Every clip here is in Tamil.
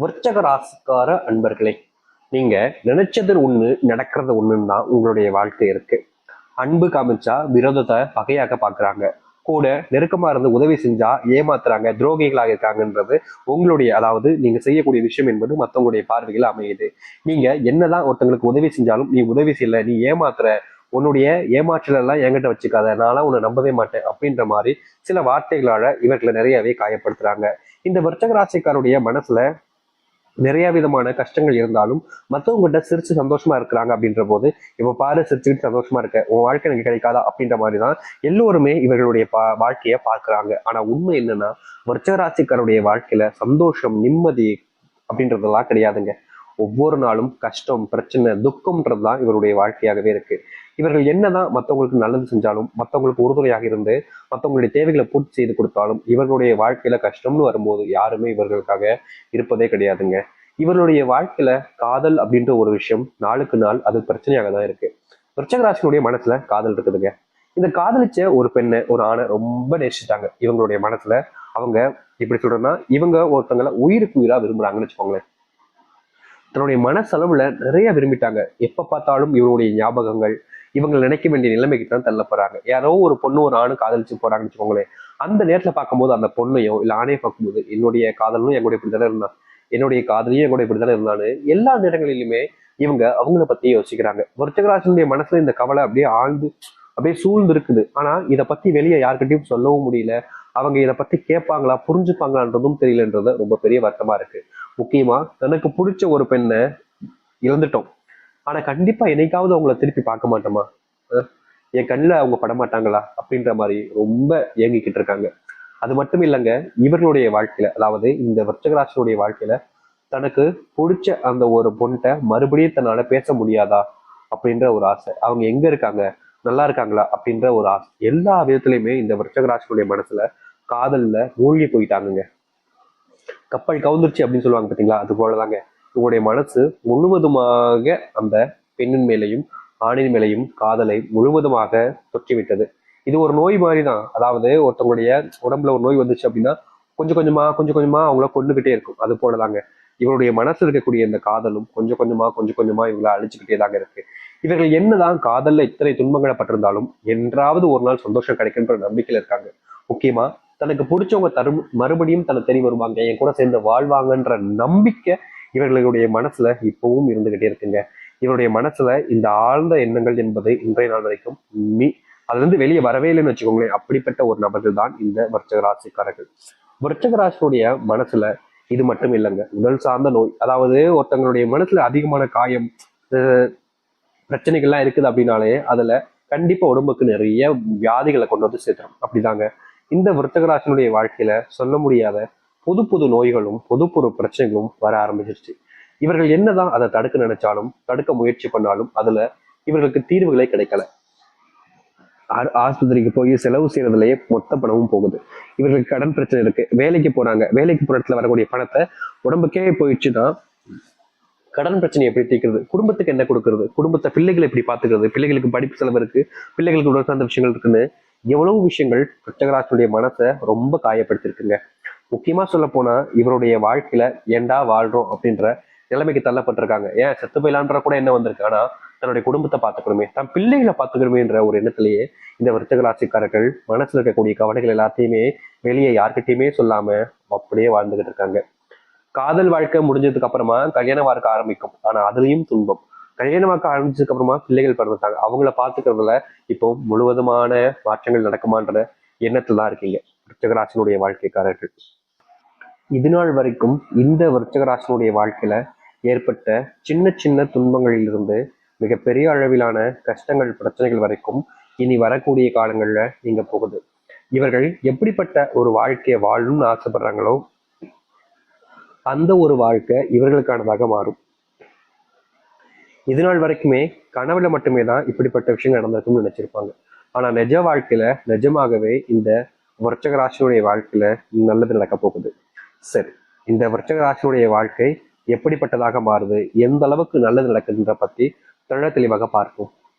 விருச்சக ராசிக்கார அன்பர்களே, நீங்க நினைச்சது ஒண்ணு நடக்கிறது ஒண்ணுன்னு தான் உங்களுடைய வாழ்க்கை இருக்கு. அன்பு காமிச்சா விரோதத்தை பகையாக பாக்குறாங்க, கூட நெருக்கமா இருந்து உதவி செஞ்சா ஏமாத்துறாங்க, துரோகிகளாக இருக்காங்கன்றது உங்களுடைய, அதாவது நீங்க செய்யக்கூடிய விஷயம் என்பது மற்றவங்களுடைய பார்வைகள் அமையுது. நீங்க என்னதான் ஒருத்தங்களுக்கு உதவி செஞ்சாலும் நீ உதவி செய்யல, நீ ஏமாத்துற, உன்னுடைய ஏமாற்றல் எல்லாம் என்கிட்ட வச்சுக்காத, நான்லாம் உன்னை நம்பவே மாட்டேன் அப்படின்ற மாதிரி சில வார்த்தைகளால இவர்களை நிறையவே காயப்படுத்துறாங்க. இந்த விருச்சக ராசிக்காருடைய மனசுல நிறைய விதமான கஷ்டங்கள் இருந்தாலும் மற்றவங்ககிட்ட சிரிச்சு சந்தோஷமா இருக்கிறாங்க அப்படின்ற போது, இப்ப பாரு சிரிச்சுக்கிட்டு சந்தோஷமா இருக்க, உன் வாழ்க்கை எனக்கு கிடைக்காதா அப்படின்ற மாதிரிதான் எல்லோருமே இவர்களுடைய வாழ்க்கைய பார்க்கிறாங்க. ஆனா உண்மை என்னன்னா, விருச்சிக வாழ்க்கையில சந்தோஷம், நிம்மதி அப்படின்றதெல்லாம் கிடையாதுங்க. ஒவ்வொரு நாளும் கஷ்டம், பிரச்சனை, துக்கம்ன்றதுதான் இவருடைய வாழ்க்கையாகவே இருக்கு. இவர்கள் என்னதான் மற்றவங்களுக்கு நல்லது செஞ்சாலும், மற்றவங்களுக்கு உறுதுணையாக இருந்து மற்றவங்களுடைய தேவைகளை பூர்த்தி செய்து கொடுத்தாலும், இவர்களுடைய வாழ்க்கையில கஷ்டம்னு வரும்போது யாருமே இவர்களுக்காக இருப்பதே கிடையாதுங்க. இவர்களுடைய வாழ்க்கையில காதல் அப்படின்ற ஒரு விஷயம் நாளுக்கு நாள் அது பிரச்சனையாக தான் இருக்கு. விருச்சிக மனசுல காதல் இருக்குதுங்க. இந்த காதலிச்ச ஒரு பெண்ணை, ஒரு ஆணை ரொம்ப நேசிட்டாங்க. இவங்களுடைய மனசுல அவங்க எப்படி சொல்றேன்னா, இவங்க ஒருத்தங்களை உயிருக்கு உயிரா விரும்புறாங்கன்னு வச்சுக்கோங்களேன். தன்னுடைய மனசளவுல நிறைய விரும்பிட்டாங்க. எப்ப பார்த்தாலும் இவருடைய ஞாபகங்கள், இவங்க நினைக்க வேண்டிய நிலைமைக்கு தான் தள்ளப்படுறாங்க. யாரோ ஒரு பொண்ணு ஒரு ஆணு காதலிச்சு போறாங்கன்னு வச்சுக்கோங்களேன். அந்த நேரத்துல பார்க்கும்போது அந்த பொண்ணையோ இல்ல ஆணையை பார்க்கும்போது, என்னுடைய காதலும் என் கூட இப்படித்தானே இருந்தான், என்னுடைய காதலியும் என் கூட இப்படித்தானே இருந்தான்னு எல்லா நேரங்களிலுமே இவங்க அவங்கள பத்தி யோசிக்கிறாங்க. விருச்சிக மனசுல இந்த கவலை அப்படியே ஆழ்ந்து அப்படியே சூழ்ந்து இருக்குது. ஆனா இதை பத்தி வெளியே யாருக்கிட்டையும் சொல்லவும் முடியல. அவங்க இதை பத்தி கேட்பாங்களா, புரிஞ்சுப்பாங்களான்றதும் தெரியலன்றது ரொம்ப பெரிய வருத்தமா இருக்கு. முக்கியமா தனக்கு பிடிச்ச ஒரு பெண்ணை இழந்துட்டோம், ஆனா கண்டிப்பா என்னைக்காவது அவங்கள திருப்பி பார்க்க மாட்டோமா, என் கண்ணில் அவங்க படமாட்டாங்களா அப்படின்ற மாதிரி ரொம்ப ஏங்கிக்கிட்டு இருக்காங்க. அது மட்டும் இல்லைங்க, இவர்களுடைய வாழ்க்கையில, அதாவது இந்த விருச்சிக வாழ்க்கையில தனக்கு பிடிச்ச அந்த ஒரு பொண்ணை மறுபடியும் தன்னால பேச முடியாதா அப்படின்ற ஒரு ஆசை, அவங்க எங்க இருக்காங்க, நல்லா இருக்காங்களா அப்படின்ற ஒரு ஆசை, எல்லா விதத்திலையுமே இந்த விருச்சிக மனசுல காதல்ல மூழ்கி போயிட்டாங்க. கப்பல் கவுந்துருச்சு அப்படின்னு சொல்லுவாங்க பார்த்தீங்களா, அது போலதாங்க உங்களுடைய மனசு முழுவதுமாக அந்த பெண்ணின் மேலையும் ஆணின் மேலையும் காதலை முழுவதுமாக தொற்றிவிட்டது. இது ஒரு நோய் மாதிரி தான். அதாவது ஒருத்தவங்களுடைய உடம்புல ஒரு நோய் வந்துச்சு அப்படின்னா கொஞ்சம் கொஞ்சமா கொஞ்சம் கொஞ்சமா அவங்கள கொண்டுகிட்டே இருக்கும். அது போலதாங்க இவருடைய மனசு இருக்கக்கூடிய இந்த காதலும் கொஞ்சம் கொஞ்சமா இவங்களை அழிச்சுக்கிட்டே தாங்க இருக்கு. இவர்கள் என்னதான் காதல்ல இத்தனை துன்பங்களை பட்டிருந்தாலும் என்றாவது ஒரு நாள் சந்தோஷம் கிடைக்குன்ற நம்பிக்கையில இருக்காங்க. முக்கியமா தனக்கு பிடிச்சவங்க மறுபடியும் தன்னை தெரிய வருவாங்க, என் கூட சேர்ந்து வாழ்வாங்கன்ற நம்பிக்கை இவர்களுடைய மனசுல இப்பவும் இருந்துகிட்டே இருக்குங்க. இவருடைய மனசுல இந்த ஆழ்ந்த எண்ணங்கள் என்பது இன்றைய நாள் வரைக்கும் அதுல இருந்து வெளியே வரவே இல்லைன்னு வச்சுக்கோங்களேன். அப்படிப்பட்ட ஒரு நபர்கள் தான் இந்த விருச்சிக ராசிக்காரர்கள். விருச்சிக ராசியுடைய மனசுல இது மட்டும் இல்லைங்க, உடல் சார்ந்த நோய், அதாவது ஒருத்தங்களுடைய மனசுல அதிகமான காயம், பிரச்சனைகள்லாம் இருக்குது அப்படின்னாலே அதுல கண்டிப்பா உடம்புக்கு நிறைய வியாதிகளை கொண்டு வந்து சேர்த்துரும். அப்படிதாங்க இந்த விருச்சிக வாழ்க்கையில சொல்ல முடியாத புது புது நோய்களும் புது புது பிரச்சனைகளும் வர ஆரம்பிச்சிருச்சு. இவர்கள் என்னதான் அதை தடுக்க நினைச்சாலும், தடுக்க முயற்சி பண்ணாலும் அதுல இவர்களுக்கு தீர்வுகளே கிடைக்கல. ஆஸ்பத்திரிக்கு போய் செலவு செய்யறதுலயே மொத்த பணமும் போகுது. இவர்களுக்கு கடன் பிரச்சனை இருக்கு, வேலைக்கு போறாங்க, வேலைக்கு போற இடத்துல வரக்கூடிய பணத்தை உடம்புக்கே போயிடுச்சுன்னா கடன் பிரச்சனை எப்படி தீர்க்கிறது, குடும்பத்துக்கு என்ன கொடுக்கறது, குடும்பத்தை பிள்ளைகளை எப்படி பாத்துக்கிறது, பிள்ளைகளுக்கு படிப்பு செலவு இருக்கு, பிள்ளைகளுக்கு உடல் சார்ந்த விஷயங்கள் இருக்குன்னு எவ்வளவு விஷயங்கள் விருச்சிக மனசை ரொம்ப காயப்படுத்திருக்குங்க. முக்கியமா சொல்ல போனா இவருடைய வாழ்க்கையில ஏண்டா வாழ்றோம் அப்படின்ற நிலைமைக்கு தள்ளப்பட்டிருக்காங்க. ஏன் செத்து போயிலான்ற கூட என்ன வந்திருக்கு, ஆனா தன்னுடைய குடும்பத்தை பார்த்துக்கணுமே, தன் பிள்ளைகளை பார்த்துக்கணுமேன்ற ஒரு எண்ணத்திலேயே இந்த விருச்சிக மனசுல இருக்கக்கூடிய கவலைகள் எல்லாத்தையுமே வெளியே யார்கிட்டயுமே சொல்லாம அப்படியே வாழ்ந்துகிட்டு இருக்காங்க. காதல் வாழ்க்கை முடிஞ்சதுக்கு அப்புறமா கல்யாண வாழ்க்கை ஆரம்பிக்கும், ஆனா அதுலயும் துன்பம். கல்யாண வாழ்க்கை ஆரம்பிச்சதுக்கு அப்புறமா பிள்ளைகள் பிறந்துட்டாங்க, அவங்கள பாத்துக்கிறதுல இப்போ முழுவதுமான மாற்றங்கள் நடக்குமான்ற எண்ணத்துல தான் இருக்கீங்க விருச்சிக வாழ்க்கைக்காரர்கள். இது நாள் வரைக்கும் இந்த விருச்சிக வாழ்க்கையில ஏற்பட்ட சின்ன சின்ன துன்பங்களிலிருந்து மிகப்பெரிய அளவிலான கஷ்டங்கள், பிரச்சனைகள் வரைக்கும் இனி வரக்கூடிய காலங்கள்ல நீங்க போகுது. இவர்கள் எப்படிப்பட்ட ஒரு வாழ்க்கையை வாழணும்னு ஆசைப்படுறாங்களோ அந்த ஒரு வாழ்க்கை இவர்களுக்கானதாக மாறும். இது நாள் வரைக்குமே கனவுல மட்டுமே தான் இப்படிப்பட்ட விஷயங்கள் நடந்திருக்கும்னு நினைச்சிருப்பாங்க. ஆனா நிஜ வாழ்க்கையில நிஜமாகவே இந்த விருச்சிக வாழ்க்கையில நல்லது நடக்க போகுது. சரி, இந்த விருச்சிக வாழ்க்கை எப்படிப்பட்டதாக மாறுது, எந்த அளவுக்கு நல்லது நடக்குதுன்ற பத்தி தெளிவாக பார்ப்போம்.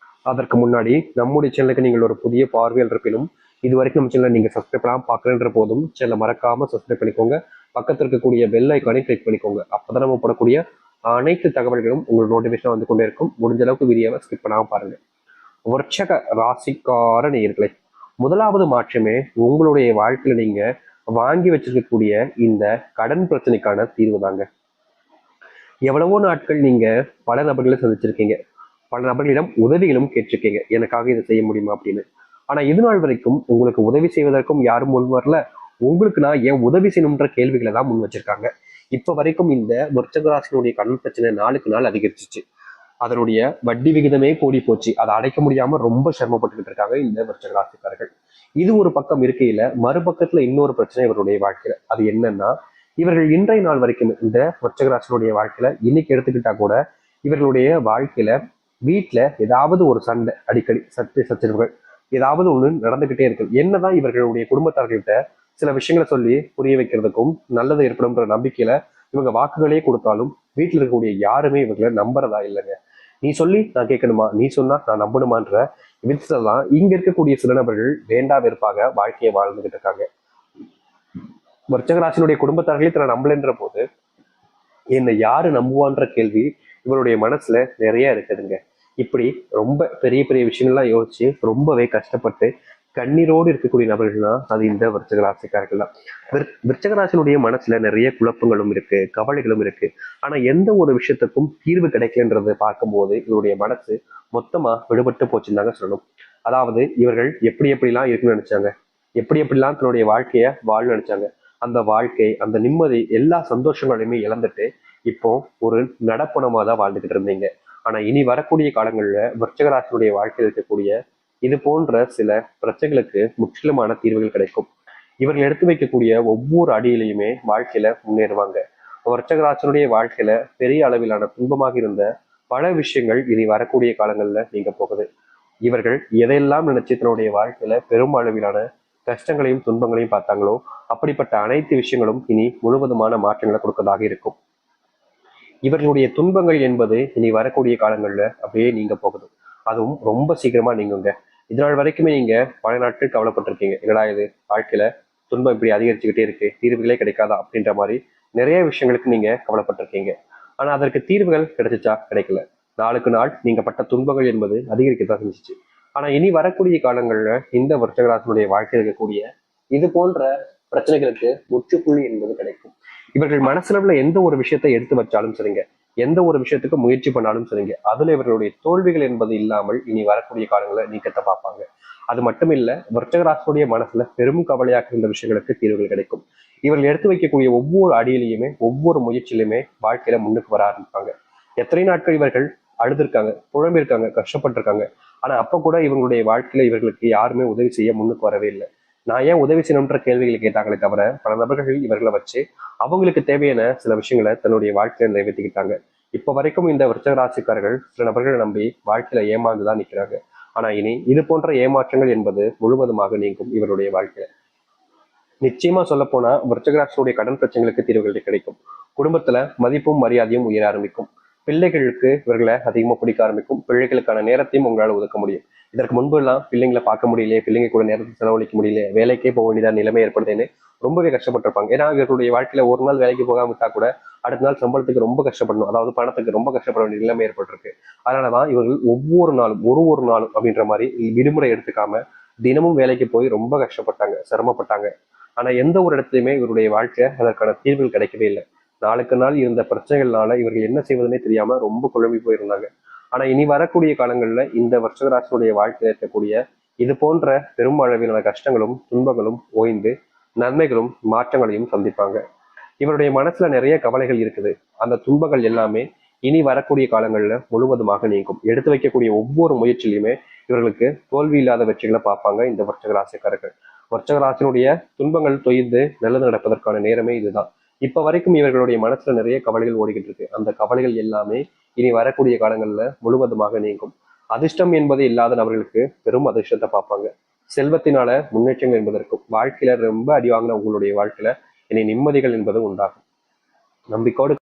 அதற்கு முன்னாடி நம்முடைய சேனலுக்கு நீங்கள் ஒரு புதிய பார்வையில் இருப்பினும் இது வரைக்கும் நம்ம சேனலை நீங்க சப்ஸ்கிரைப் பண்ணாம பார்க்கலன்ற போதும் சேனலை மறக்காம சப்ஸ்கிரைப் பண்ணிக்கோங்க. பக்கத்தில் இருக்கக்கூடிய பெல் ஐக்கானை கிளிக் பண்ணிக்கோங்க. அப்பதான் நம்ம போடக்கூடிய அனைத்து தகவல்களும் உங்களுக்கு நோட்டிபிகேஷன் வந்து கொண்டே இருக்கும். முடிஞ்ச அளவுக்கு வீடியோவை ஸ்கிப் பண்ணாம பாருங்க. விருச்சக ராசிக்கார நேயர்களே, முதலாவது மாற்றமே உங்களுடைய வாழ்க்கையில நீங்க வாங்கி வச்சிருக்கக்கூடிய இந்த கடன் பிரச்சனைக்கான தீர்வு தாங்க. எவ்வளவோ நாட்கள் நீங்க பல நபர்களை சந்திச்சிருக்கீங்க, பல நபர்களிடம் உதவிகளும் கேட்டிருக்கீங்க, எனக்காக இதை செய்ய முடியுமா அப்படின்னு. ஆனா இது நாள் வரைக்கும் உங்களுக்கு உதவி செய்வதற்கும் யாரும் முன் வரல. உங்களுக்கு நான் ஏன் உதவி செய்யணும்ன்ற கேள்விகளை தான் முன் வச்சிருக்காங்க. இப்ப வரைக்கும் இந்த விருச்சகராசினுடைய கடன் பிரச்சனை நாளுக்கு நாள் அதிகரிச்சிச்சு. அதனுடைய வட்டி விகிதமே கூடி போச்சு. அதை அடைக்க முடியாம ரொம்ப சிரமப்பட்டுக்கிட்டு இருக்காங்க இந்த விருச்சகராசிக்காரர்கள். இது ஒரு பக்கம் இருக்கையில மறுபக்கத்துல இன்னொரு பிரச்சனை இவருடைய வாழ்க்கையில. அது என்னன்னா, இவர்கள் இன்றைய நாள் வரைக்கும் இந்த விருச்சகராசினுடைய வாழ்க்கையில இன்னைக்கு எடுத்துக்கிட்டா கூட இவர்களுடைய வாழ்க்கையில வீட்டுல ஏதாவது ஒரு சண்டை, அடிக்கடி சச்சரவுகள் ஏதாவது ஒண்ணு நடந்துகிட்டே இருக்கு. என்னதான் இவர்களுடைய குடும்பத்தார்கள்கிட்ட சில விஷயங்களை சொல்லி புரிய வைக்கிறதுக்கும் நல்லது ஏற்படும்ன்ற நம்பிக்கையில இவங்க வாக்குகளே கொடுத்தாலும் வீட்டுல இருக்கக்கூடிய யாருமே இவங்களை நம்புறதா இல்லைங்க. நீ சொல்லி நான் கேட்கணுமா, நீ சொன்னா நான் நம்பணுமான்ற விதத்துலதான் இங்க இருக்கக்கூடிய சில நபர்கள் வேண்டா வெறுப்பாக வாழ்க்கையை வாழ்ந்துகிட்டு இருக்காங்க. விருச்சகராசினுடைய குடும்பத்தார்களே தன்னை நம்பலன்ற போது என்னை யாரு நம்புவான்ற கேள்வி இவருடைய மனசுல நிறைய இருக்குதுங்க. இப்படி ரொம்ப பெரிய பெரிய விஷயங்கள்லாம் யோசிச்சு ரொம்பவே கஷ்டப்பட்டு கண்ணீரோடு இருக்கக்கூடிய நபர்கள் தான் அது இந்த விருச்சகராசிக்காரர்கள் தான். விருச்சகராசினுடைய மனசுல நிறைய குழப்பங்களும் இருக்கு, கவலைகளும் இருக்கு. ஆனா எந்த ஒரு விஷயத்துக்கும் தீர்வு கிடைக்கலன்றதை பார்க்கும்போது இவருடைய மனசு மொத்தமா விடுபட்டு போச்சுன்னு தாங்க சொல்லணும். அதாவது இவர்கள் எப்படி எப்படிலாம் இருக்குன்னு நினைச்சாங்க, எப்படி எப்படிலாம் தன்னுடைய வாழ்க்கைய வாழ நினைச்சாங்க, அந்த வாழ்க்கை, அந்த நிம்மதி, எல்லா சந்தோஷங்களையுமே இழந்துட்டு இப்போ ஒரு நடப்பணமா தான் வாழ்ந்துகிட்டு இருந்தீங்க. ஆனா இனி வரக்கூடிய காலங்கள்ல விருச்சகராசினுடைய வாழ்க்கையில் இருக்கக்கூடிய இது போன்ற சில பிரச்சனைகளுக்கு முற்றிலுமான தீர்வுகள் கிடைக்கும். இவர்கள் எடுத்து வைக்கக்கூடிய ஒவ்வொரு அடியிலையுமே வாழ்க்கையில முன்னேறுவாங்க. விருச்சகராசினுடைய வாழ்க்கையில பெரிய அளவிலான துன்பமாக இருந்த பல விஷயங்கள் இனி வரக்கூடிய காலங்கள்ல நீங்க போகுது. இவர்கள் எதையெல்லாம் நினைச்சு தன்னுடைய வாழ்க்கையில பெரும் அளவிலான கஷ்டங்களையும் துன்பங்களையும் பார்த்தாங்களோ அப்படிப்பட்ட அனைத்து விஷயங்களும் இனி முழுவதுமான மாற்றங்களை கொடுக்கறதாக இருக்கும். இவர்களுடைய துன்பங்கள் என்பது இனி வரக்கூடிய காலங்கள்ல அப்படியே நீங்க போகுது. அதுவும் ரொம்ப சீக்கிரமா நீங்குங்க. இதனால் வரைக்குமே நீங்க பல நாட்கள் கவலைப்பட்டிருக்கீங்க, என்னடா இது வாழ்க்கையில துன்பம் இப்படி அதிகரிச்சுக்கிட்டே இருக்கு, தீர்வுகளே கிடைக்காதா அப்படின்ற மாதிரி நிறைய விஷயங்களுக்கு நீங்க கவலைப்பட்டிருக்கீங்க. ஆனா அதற்கு தீர்வுகள் கிடைச்சிச்சா? கிடைக்கல. நாளுக்கு நாள் நீங்க பட்ட துன்பங்கள் என்பது அதிகரிக்கத்தான் செஞ்சிச்சு. ஆனா இனி வரக்கூடிய காலங்கள்ல இந்த விருச்சகராசினுடைய வாழ்க்கையில் இருக்கக்கூடிய இது போன்ற பிரச்சனைகளுக்கு முற்றுப்புள்ளி என்பது கிடைக்கும். இவர்கள் மனசுல எந்த ஒரு விஷயத்தை எடுத்து வச்சாலும் சரிங்க, எந்த ஒரு விஷயத்துக்கு முயற்சி பண்ணாலும் சரிங்க, அதுல இவர்களுடைய தோல்விகள் என்பது இல்லாமல் இனி வரக்கூடிய காலங்களை நீக்கத்தை பார்ப்பாங்க. அது மட்டும் இல்ல, விருச்சகராசினுடைய மனசுல பெரும் கவலையாக இருந்த விஷயங்களுக்கு தீர்வுகள் கிடைக்கும். இவர்கள் எடுத்து வைக்கக்கூடிய ஒவ்வொரு அடியிலையுமே ஒவ்வொரு முயற்சியிலுமே வாழ்க்கையில முன்னுக்கு வர ஆரம்பிப்பாங்க. எத்தனை நாட்கள் இவர்கள் அழுதுருக்காங்க, புழம்பிருக்காங்க, கஷ்டப்பட்டிருக்காங்க. ஆனா அப்ப கூட இவங்களுடைய வாழ்க்கையில இவர்களுக்கு யாருமே உதவி செய்ய முன்னுக்கு வரவே இல்லை. நான் ஏன் உதவி செய்யணும்ன்ற கேள்விகளை கேட்டாங்களே தவிர பல நபர்கள் இவர்களை வச்சு அவங்களுக்கு தேவையான சில விஷயங்களை தன்னுடைய வாழ்க்கையில நிறைவேற்றிக்கிட்டாங்க. இப்ப வரைக்கும் இந்த விருச்சக ராசிக்காரர்கள் சில நபர்களை நம்பி வாழ்க்கையில ஏமாந்துதான் நிற்கிறாங்க. ஆனா இனி இது போன்ற ஏமாற்றங்கள் என்பது முழுவதுமாக நீங்கும் இவருடைய வாழ்க்கையில. நிச்சயமா சொல்ல போனா விருச்சக ராசியுடைய கடன் பிரச்சனைகளுக்கு தீர்வுகள் கிடைக்கும். குடும்பத்துல மதிப்பும் மரியாதையும் உயர ஆரம்பிக்கும். பிள்ளைகளுக்கு இவர்களை அதிகமா பிடிக்க ஆரம்பிக்கும். பிள்ளைகளுக்கான நேரத்தையும் உங்களால் ஒதுக்க முடியும். இதற்கு முன்பு எல்லாம் பிள்ளைங்களை பார்க்க முடியலையே, பிள்ளைங்க கூட நேரத்தை செலவழிக்க முடியல, வேலைக்கே போக வேண்டியதா நிலைமை ஏற்படுதுன்னு ரொம்பவே கஷ்டப்பட்டிருப்பாங்க. ஏன்னா இவர்களுடைய வாழ்க்கையில ஒரு நாள் வேலைக்கு போகாம விட்டா கூட அடுத்த நாள் சம்பளத்துக்கு ரொம்ப கஷ்டப்படணும், அதாவது பணத்துக்கு ரொம்ப கஷ்டப்பட வேண்டிய நிலைமை ஏற்பட்டிருக்கு. அதனாலதான் இவர்கள் ஒவ்வொரு நாளும் ஒரு நாளும் அப்படின்ற மாதிரி விடுமுறை எடுத்துக்காம தினமும் வேலைக்கு போய் ரொம்ப கஷ்டப்பட்டாங்க, சிரமப்பட்டாங்க. ஆனா எந்த ஒரு இடத்துலையுமே இவருடைய வாழ்க்கை அதற்கான தீர்வுகள் கிடைக்கவே இல்லை. நாளுக்கு நாள் இருந்த பிரச்சனைகள்னால இவர்கள் என்ன செய்வதுன்னே தெரியாம ரொம்ப குழம்பி போயிருந்தாங்க. ஆனா இனி வரக்கூடிய காலங்கள்ல இந்த விருச்சிக வாழ்க்கையில இருக்கக்கூடிய இது போன்ற பெரும் அளவிலான கஷ்டங்களும் துன்பங்களும் ஓய்ந்து நன்மைகளும் மாற்றங்களையும் சந்திப்பாங்க. இவருடைய மனசுல நிறைய கவலைகள் இருக்குது. அந்த துன்பங்கள் எல்லாமே இனி வரக்கூடிய காலங்கள்ல முழுவதுமாக நீங்கும். எடுத்து வைக்கக்கூடிய ஒவ்வொரு முயற்சியிலுமே இவர்களுக்கு தோல்வி இல்லாத வெற்றிகளை பார்ப்பாங்க இந்த விருச்சிக ராசிக்காரர்கள். விருச்சிக ராசியினுடைய துன்பங்கள் தொய்ந்து நல்லது நடப்பதற்கான நேரமே இதுதான். இப்ப வரைக்கும் இவர்களுடைய மனசுல நிறைய கவலைகள் ஓடிக்கிட்டு இருக்கு. அந்த கவலைகள் எல்லாமே இனி வரக்கூடிய காலங்கள்ல முழுவதுமாக நீங்கும். அதிர்ஷ்டம் என்பது இல்லாத நபர்களுக்கு பெரும் அதிர்ஷ்டத்தை பார்ப்பாங்க. செல்வத்தினால முன்னேற்றங்கள் என்பதற்கும் வாழ்க்கையில ரொம்ப அடி வாங்கின உங்களுடைய வாழ்க்கையில இனி நிம்மதிகள் என்பது உண்டாகும். நம்பிக்கையோடு